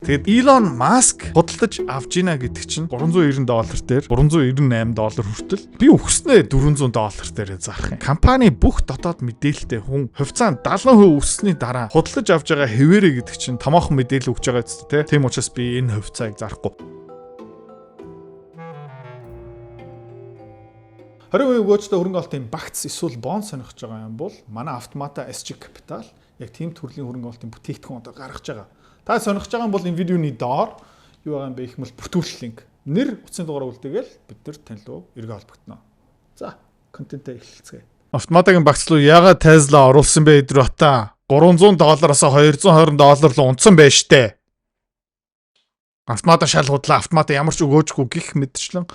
Тэгээд Elon Musk худалдаж авч ийна гэдэг чинь $390 дээр $398 хүртэл би өгснээ $400 дээр зарах юм. Компани бүх дотоод мэдээлэлтэй хүн хувьцаанд 70% өссөний дараа худалдаж авч байгаа хэвээрээ гэдэг чинь томоохон мэдээлэл өгч байгаа зү тэ. Тийм учраас би энэ хувьцааг зарахгүй. 20% өгөөжтэй хөрөнгө олонтын багц эсвэл бонд сонирхож байгаа юм бол манай Автомата SG Capital яг тийм төрлийн хөрөнгө олонтын бүтээгдэхүүн одоо гаргаж байгаа. Та сонирхож байгаа юм бол энэ видеоны доор юу байгаа юм бэ гэх мэт бүртгүүлэх линк. Нэр утасны дугаараа үлдээгээл бид нар тань руу эргээ холбогдно. За, контентээ эхэлцгээе. Автоматагийн багц руу яагаад Tesla оруулсан бэ эдгээр бата? $300-аас $220 руу унтсан байж тээ. Автомата шал худлаа, автомата ямар ч өгөөжгүй гих мэдчлэн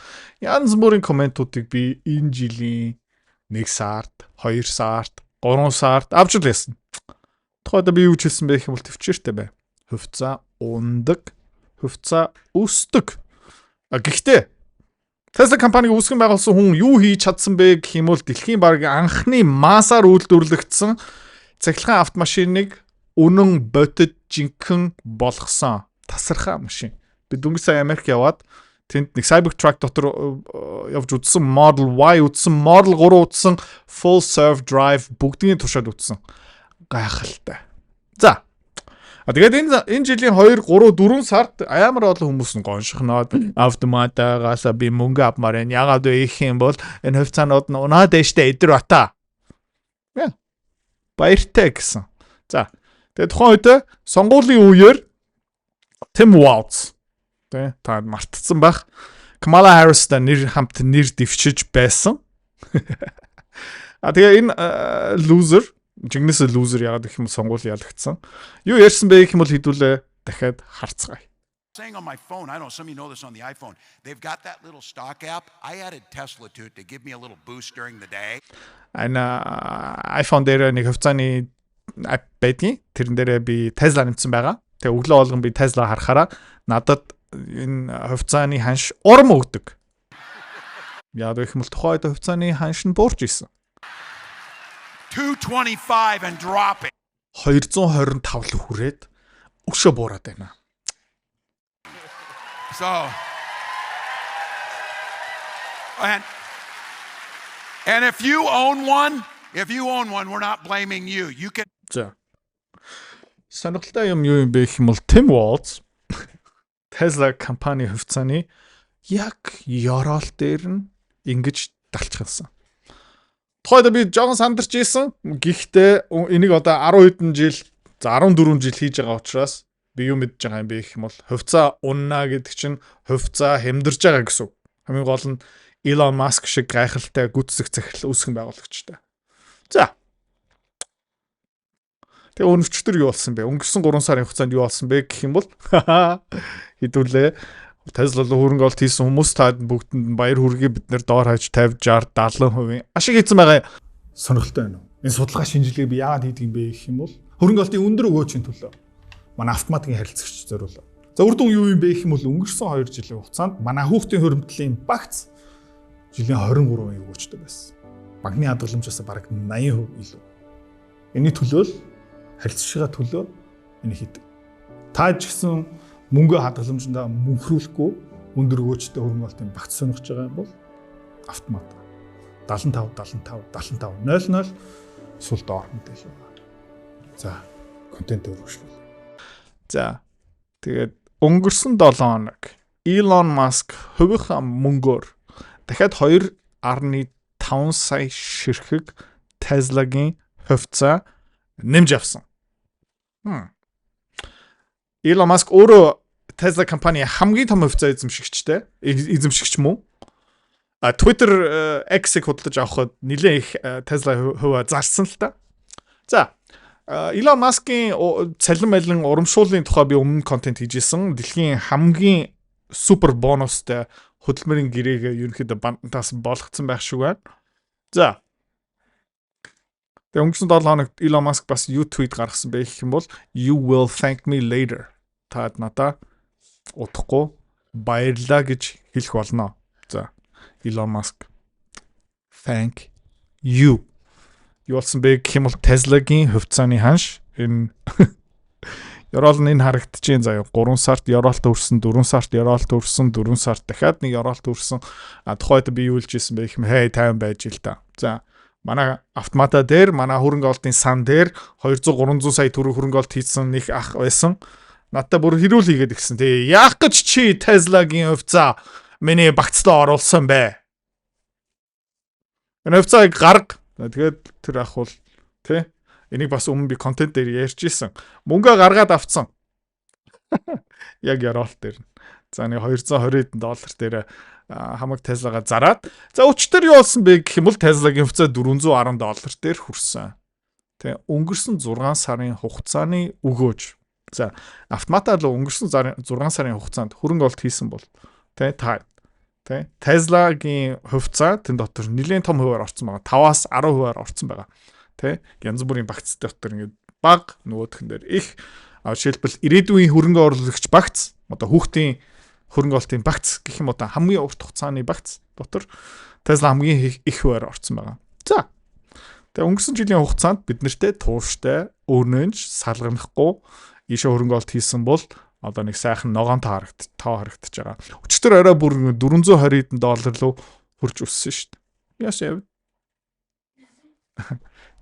янз бүрийн комментуудыг би энэ жилийн 1 сард, 2 сард, 3 сард авч лээсэн. Тухайд би юу хэлсэн бэ гэх юм бол төвчээртэй бай. Хувьцаа ундаг, хувьцаа өсдөг. Гэхдээ Tesla компаниг үүсгэн байгуулсан хүн юу хийж чадсан бэ гэх юм бол дэлхийн бараг анхны массаар үйлдвэрлэгдсэн цахилгаан автомашиныг үнэн бодит жинхэнэ болгосон тасархаа машин. Би дөнгөж сая Америк яваад тэнд нэг Cybertruck дотор явж үзсэн, Model Y үзсэн, Model 3 үзсэн, Full Self Drive бүгдийн туршаад үзсэн. Гайхалтай. За. Тэгээд энэ жилийн 2, 3, 4 сард амар олон хүмүүс нь гоншихноод автоматагаас би мөнгө авмаар энэ ягаад вэ гэх юм бол энэ хувьцаанууд нь унаад дэжтэй эдэр бата. Баяртай гэсэн. За. Тэгээд тухайн үед сонгуулийн үеэр Tim Walz та мартцсан байх. Kamala Harris-та хамт нэр дэвшиж байсан. Тэгээ энэ loser, жигнэс loser яагаад гэх юм сонгуул ялагдсан. Юу ярьсан бэ гэх юм бол хэдүүлээ дахиад харцгаая. Saying on my phone, I don't know some of you know this on the iPhone. They've got that little stock app. I added Tesla to it to give me a little boost during the day. iPhone дээр нэг хувьцааны app байдгийн. Тэрэн дээрээ би Tesla нэмсэн байгаа. Тэгээ өглөө болгон би Tesla харахаараа надад энэ хувьцааны ханш урам өгдөг. Яг их мэл тухайд хувьцааны ханш нь буурч исэн. 225 and dropping. 225 л хүрээд өшөө буураад байна. So and if you own one, we're not blaming you. You can. За. Сонирхолтой юм юу юм бэ гэх юм бол Tim Walz Tesla компани хувьцааны яг ёроол дээр нь ингэж далчилсан. Тухайд би жоохон сандарч ийсэн. Гэхдээ энийг одоо 10 хэдэн жил, 14 жил хийж байгаа учраас би юу мэдж байгаа юм бэ гэх юм бол хувьцаа унна гэдэг чинь хувьцаа хямдарж байгаа гэсэн. Хамгийн гол нь Elon Musk шиг гайхалтай гүцэх захирал үүсгэн байгуулагчтай. За. Тэгээ өнөвчтөр юу болсон бэ? Өнгөрсөн 3 сарын хугацаанд юу болсон бэ гэх юм бол хэдүүлээ Tesla руу хөрөнгө олт хийсэн хүмүүс таад бүгдэнд баяр хүргэе бид нэр доор хаяж 50, 60, 70% ашиг хийсэн байгаа. Сонирхолтой байна уу? Энэ судалгаа шинжилгээг би яагаад хийдэг юм бэ гэх юм бол хөрөнгө олтын өндөр өгөөжийн төлөө манай автоматгийн харилцагч зориулав. За үр дүн юу юм бэ гэх юм бол өнгөрсөн 2 жилийн хугацаанд манай хүүхдийн хөрөмтлийн багц жилийн 23% өгөөжтэй байсан. Банкны хадгаламжаас бараг 80% илүү. Энэний төлөө харилцагчаа төлөө энэ хийдэг. Та ч гэсэн мөнгө хадгаламжиндаа мөнхрүүлэхгүй өндөр өгөөжтэй хөрөнгө олтын багц сонирхож байгаа юм бол автомат 75 00 эсвэл доор мэдээлэл байна. За, контент өргөжлөл. За, тэгээд өнгөрсөн 7 хоног Elon Musk хувийнхаа мөнгөөр дахиад 2.5 сая ширхэг Tesla-гийн хувьцаа нэмж авсан. Elon Musk өөрөө Tesla компани хамгийн том хувьцаа эзэмшигч мөн. Twitter X-ийг худалдаж авахд нэлээд их Tesla хувь зарсан л та. За, Elon Musk-ийн цалин малин урамшууллын тухай би өмнө контент хийжсэн. Дэлхийн хамгийн супер бонустай хөдөлмөрийн гэрээг ерөнхийдөө бантаас болгоцсон байх шиг байна. За. Тэгээ өнгөрсөн 7 хоногт Elon Musk бас юу твит гаргасан бэ гэх юм бол you will thank me later. Таад надаа удахгүй баярлаа гэж хэлэх болно. За. Elon Musk thank you. Юу болсон бэ гэх юм бол Tesla-гийн хувьцааны ханш энэ Ёроол нь энэ харагдчихээн заяа. 3 сард ёроолт өрсөн, 4 сард ёроолт өрсөн, 4 сард дахиад нэг ёроолт өрсөн. Тухайд би юу хэлжсэн бэ гэх юм хей 50 байж ил та. За манай автомата дээр манай хөрөнгө оолтын сан дээр 200 300 сая төгрөг хөрөнгө оолт хийсэн нэг ах байсан. Надад бүр хэрүүл хийгээд гисэн. Тэгээ яах гэж чи Tesla-гийн хувьцаа миний багцлаа оруулсан бэ? Энэ хувьцааг гарга. Тэгээд тэр ах бол тий энийг бас өмнө би контент дээр ярьж исэн. Мөнгө гаргаад авцсан. Яг яроолт дээр. За нэг $220 дээр хамаг Tesla-га зараад. За өчтөр юу болсон бэ гэх юм бол Tesla-гийн хувьцаа $410 дээр хүрсэн. Тэ өнгөрсөн 6 сарын хугацааны өгөөж. За автоматар л өнгөрсөн 6 сарын хугацаанд хөрөнгө оолт хийсэн бол тэ тэ Tesla-гийн хувьцаа тэн дотор нэлээд том хувиар орсон байгаа. 5-аас 10% орсон байгаа. Тэ янз бүрийн багц дотор ингээд баг нөгөөхөн дээр их жишээлбэл ирээдүйн хөрөнгө оруулагч багц одоо хүүхдийн хөрөнгө оолтын багц гэх юм одоо хамгийн урт хугацааны багц дотор Tesla хамгийн их хувиар орсон байгаа. За тэгээ өнгөрсөн жилийн хугацаанд бид нартэй тууштай өрнөж салганахгүй ийшээ хөрөнгө оолт хийсэн бол одоо нэг сайхан ногоон тоо харагдаж байгаа. Өчтөр орой бүр $420 руу хурж өссөн шүү дээ. Яшаа.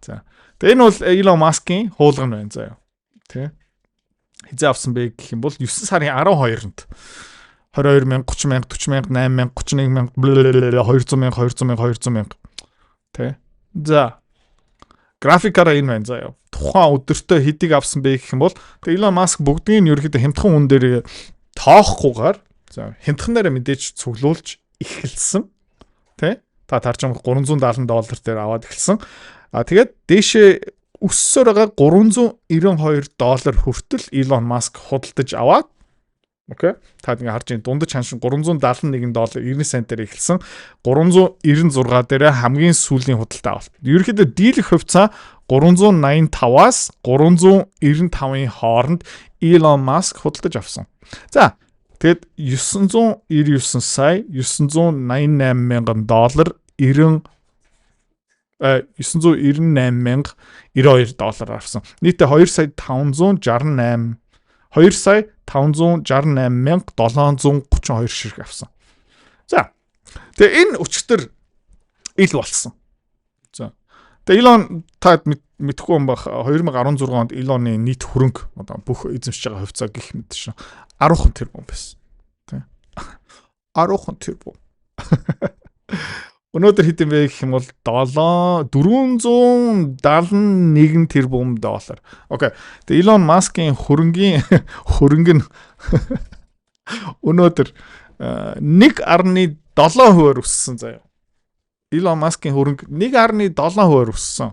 За. Тэгээ энэ бол Elon Musk-ийн хуулган байна заяа. Тэ. Хизээ авсан бэ гэх юм бол 9 сарын 12-нд 22,000, 30,000, 40,000, 8,000, 41,000, 200,000. Тэ. За. Графикаараа энэ байна заяа. Тухайн өдөртөө хэдийг авсан бэ гэх юм бол Elon Musk бүгдийг нь ерөөхдөө хямдхан үн дээр тоохгүйгээр за хямдхан дээр мэдээж цуглуулж эхэлсэн. Тэ? Та тарж байгаа $370 дээр аваад эхэлсэн. Тэгээд дээшээ өссөөр байгаа $392 хүртэл Elon Musk худалдаж аваад окей. Та ингэ харж байна. Дундаж ханшин $371 90 центээр эхэлсэн. 396 дээр хамгийн сүүлийн худалдаа авалт. Ерөнхийдөө дийлэх хувьцаа 385-аас 395-ын хооронд Elon Musk худалдаж авсан. За, тэгэд $999 сая $988,000 $998,092 авсан. Нийтдээ $2,568,732 ширхэг авсан. За. Тэгээ энэ өчтөр ил болсон. За. Тэгээ Elon та мэдхгүй юм бах 2016 онд Elon-ы нийт хөрөнгө одоо бүх эзэмшиж байгаа хувьцаа гэх мэт шин 10 тэрбум байсан. Тэ. 10 тэрбум. Өнөөдөр хэд юм бэ гэх юм бол $471 тэрбум. Окей. Тэгээ Elon Musk-ийн хөрөнгө нь өнөөдөр 1.7% өссөн заяа. Elon Musk-ийн хөрөнгө 1.7% өссөн.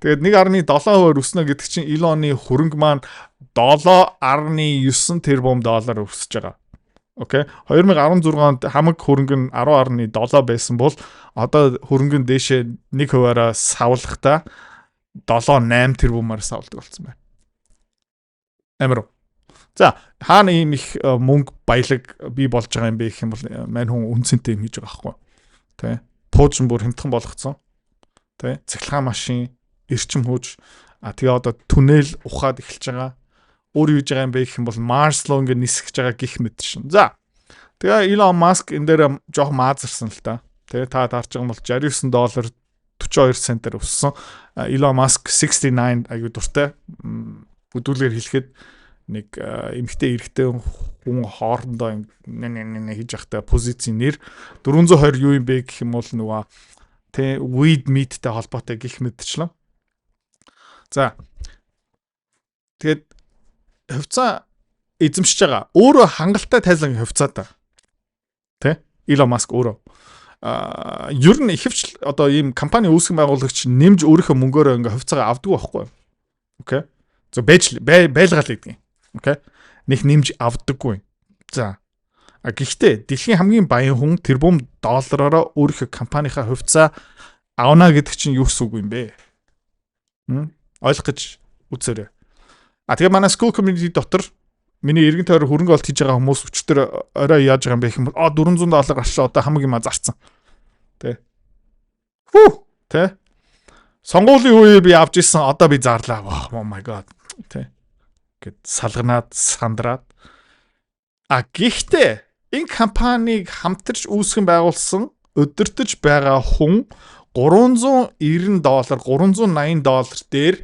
Тэгээд 1.7% өснө гэдэг чинь Elon-ы хөрөнгө маань $7.9 тэрбум өсөж байгаа. Окей. 2016 онд хамаг хөрөнгө нь 10.7 байсан бол одоо хөрөнгө нь дээшээ 1%-аараа савлахдаа 7.8 тэрбумаар савлдаг болсон байна. Амир. За, хаана ийм их мөнгө баялаг бий болж байгаа юм бэ гэх юм бол мань хүн үнцэнтэй юм хийж байгаа байхгүй. Тэ. Туужин бүр хямдхан болгоцсон. Тэ. Цахилгаан машин, эрчим хүч, тэгээ одоо түнэл ухаад эхэлж байгаа. Өөр юу хийж байгаа юм бэ гэх юм бол Mars руу ингэ нисгэж байгаа гих мэт шин. За. Тэгээ Elon Musk энэ дээр жоох маазарсан л та. Тэгээ та таарч байгаа юм бол $69 42 центээр өссөн. Elon Musk 69 аягүй дуртай. Бүдүүлгээр хэлэхэд нэг эмхтэй эрэгтэй хүн хоорондоо хийж явахтай позицийнээр 420 юу юм бэ гэх юм бол нөгөө тэ weed meat-тэй холбоотой гих мэдчлэн. За. Тэгээд хувьцаа эзэмшиж байгаа. Өөрөө хангалттай Tesla-гийн хувьцаатай. Тэ? Elon Musk өөрөө. Ер нь ихэвч одоо ийм компани үүсгэн байгуулагч нэмж өөрийнхөө мөнгөөр ингээ хувьцаагаа авдаг байхгүй юу? Окей. За байлгаал гэдэг юм. Окей. Нэг нэмж авдаггүй. За. Гэхдээ дэлхийн хамгийн баян хүн тэрбум доллараараа өөрийнхөө компанийнхаа хувьцаа авна гэдэг чинь юу гэсэн үг юм бэ? Ойлгох гэж үзээрэй. Тэгээ манай school community дотор миний эргэн тойрон хөрөнгө олт хийж байгаа хүмүүс өчтөр орой яаж байгаа юм бэ гэх юм бол $400 гарчлаа одоо хамаг юм зарцсан. Тэ. Тэ. Сонгуулийн үеэр би авч ирсэн одоо би зарлаа. Oh my god. Тэ. гэд салганаад сандраад. Гэхдээ энэ компанийг хамтарч үүсгэн байгуулсан өдөртөж байгаа хүн $390, $380 дээр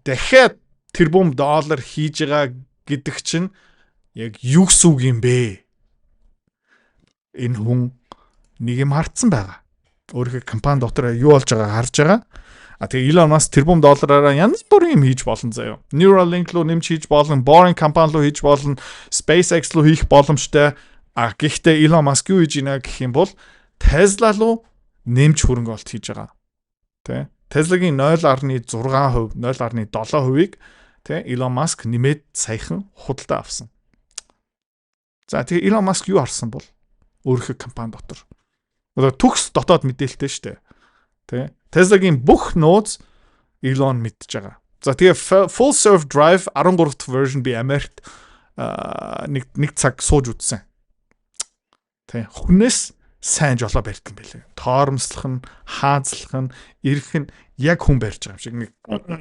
дахиад тэрбум доллар хийж байгаа гэдэг чинь яг юу гэсэн үг юм бэ? Энэ хүн нэг юм хартсан байгаа. Өөрийнхөө компани дотор юу болж байгааг харж байгаа. Тэгээ Elon Musk тэрбум доллараараа янз бүрийн юм хийж болно заяа. Neuralink руу нэмж хийж болно, Boring компани руу хийж болно, SpaceX руу хийх боломжтой. Гэхдээ Elon Musk юу хийж ийна гэх юм бол Tesla руу нэмж хөрөнгө олт хийж байгаа. Тэ? Tesla-гийн 0.6%, 0.7%-ийг тэ Elon Musk нэмээд саяхан худалдаа авсан. За тэгээ Elon Musk юу харсан бол өөрийнхөө компани дотор. Одоо төгс дотоод мэдээлэлтэй шүү дээ. Тэ? Tesla-гийн бүх нууц Elon мэдж байгаа. За тэгээ Full Self Drive 13-р version би Америкт нэг цаг сууж үзсэн. Тэ? Хүнээс сайн жолоо барьдаг юм байлээ. Тоормслох нь, хаазлах нь, ирэх нь яг хүн барьж байгаа юм шиг.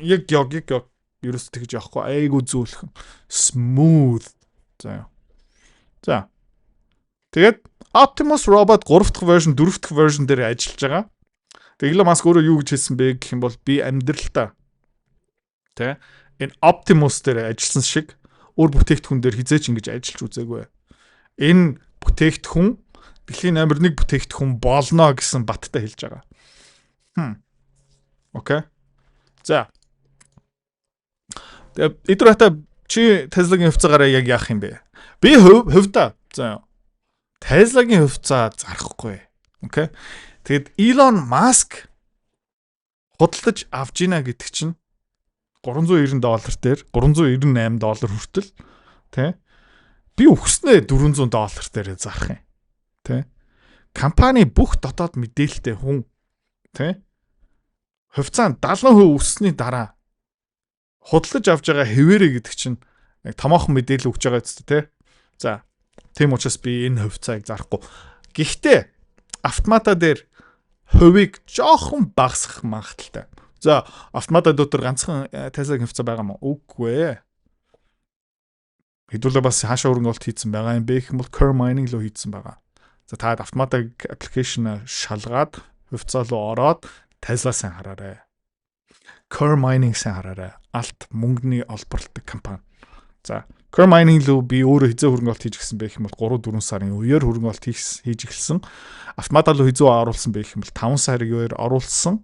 Яг ерөөс тэгж явахгүй айгу зөөлхөн. Smooth. За. Тэгээд Optimus Robot 3-р version, 4-р version дээр ажиллаж байгаа. Тэгээд Elon Musk өөрөө юу гэж хэлсэн бэ гэх юм бол би амьдралтаа тэ энэ Optimus дээр ажилласан шиг өөр бүтээгдэхүүн дээр хизээч ингэж ажиллаж үзээгүй. Энэ бүтээгдэхүүн дэлхийн номер 1 бүтээгдэхүүн болно гэсэн баттай хэлж байгаа. Окей. За. Тэгээд Идрата чи Tesla-гийн хувьцаагаараа яг яах юм бэ? Би хувьдаа за Tesla-гийн хувьцаа зарахгүй. Окей. Тэгэд Elon Musk худалдаж авч ийна гэдэг чинь $390 дээр $398 хүртэл тий. Би өгснээ $400 дээр зарах юм. Тэ. Компани бүх дотоод мэдээлэлтэй хүн тэ хувьцаанд 70% өссөний дараа худалдаж авч байгаа хэвээрээ гэдэг чинь яг томоохон мэдээлэл өгч байгаа зү тэ. За тийм учраас би энэ хувьцааг зарахгүй. Гэхдээ автомата дээр хувийг жоохон багасгах магадaltaй. За автомата дотор ганцхан Tesla-гийн хувьцаа байгаа мó? Үгүй ээ. Хэдүүлээ бас хаашаа хөрөнгө олт хийсэн байгаа юм бэ гэх юм бол Curve Mining руу хийсэн байгаа. За та автоматик аппликейшн шалгаад хувьцаа руу ороод Tesla-сын хараарай. Curve Mining-сын хараарай. Алт мөнгөний олборлдог компани. За Curve Mining руу би өөрөө хизээ хөрөнгө олт хийж гисэн байх юм бол 3-4 сарын үеэр хөрөнгө олт хийж эхэлсэн. Автомата руу хизээ оруулсан байх юм бол 5 сарын үеэр оруулсан.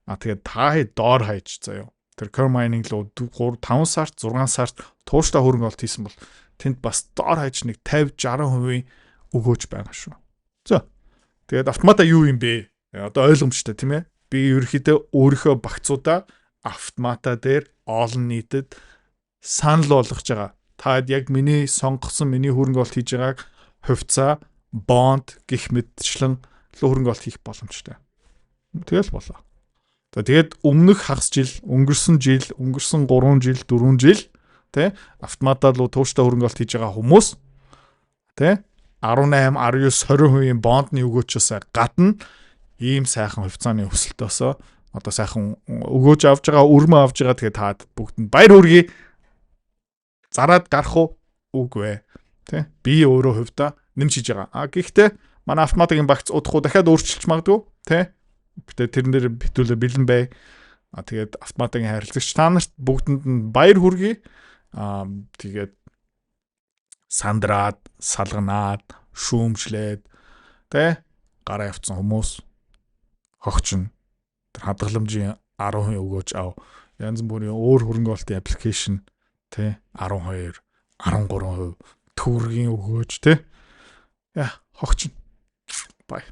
Тэгээд та доор хайж заяа. Тэр Curve Mining руу 5 сард 6 сард тууштай хөрөнгө олт хийсэн бол тэнд бас доор хайж нэг 50-60% өгөөж байгаа шүү. За. Тэгээд автомата юу юм бэ? Одоо ойлгомжтой тийм ээ. Би ерөөхдөө өөрийнхөө багцуудаа автомата дээр олон нийтэд санал болгож байгаа. Таад яг миний сонгосон миний хөрөнгө олт хийж байгааг хувьцаа, бонд гих мэтчлэн хөрөнгө олт хийх боломжтой. Тэгэл болоо. За тэгээд өмнөх хагас жил, өнгөрсөн 3 жил, 4 жил тэ автомата руу тууштай хөрөнгө олт хийж байгаа хүмүүс тэ 18, 19, 20% бондны өгөөчөөс гадна ийм сайхан хувьцааны өсөлтөөс одоо сайхан өгөөж авж байгаа, өрмө авж байгаа тэгээд таад бүгдэнд баяр хүргэе. Зараад гарах уу? Үгүй ээ. Тэ? Би өөрөө хувьдаа нэмж хийж байгаа. Гэхдээ манай автоматикийн багц удахгүй дахиад өөрчилж магадгүй, тэ? Гэтэ тэрэн дээр битүүлээ бэлэн бай. Тэгээд автоматикийн харилцагч та нарт бүгдэнд нь баяр хүргэе. Тэгээд сандраад, салганаад, шүүмжлээд тэ гараа явцсан хүмүүс хогчин тэр хадгаламжийн 10% өгөөж ав. Янз бүрийн өөр хөрөнгө олтын аппликейшн тэ 12, 13% төгрөгийн өгөөж тэ. Яа хогчин. Бай.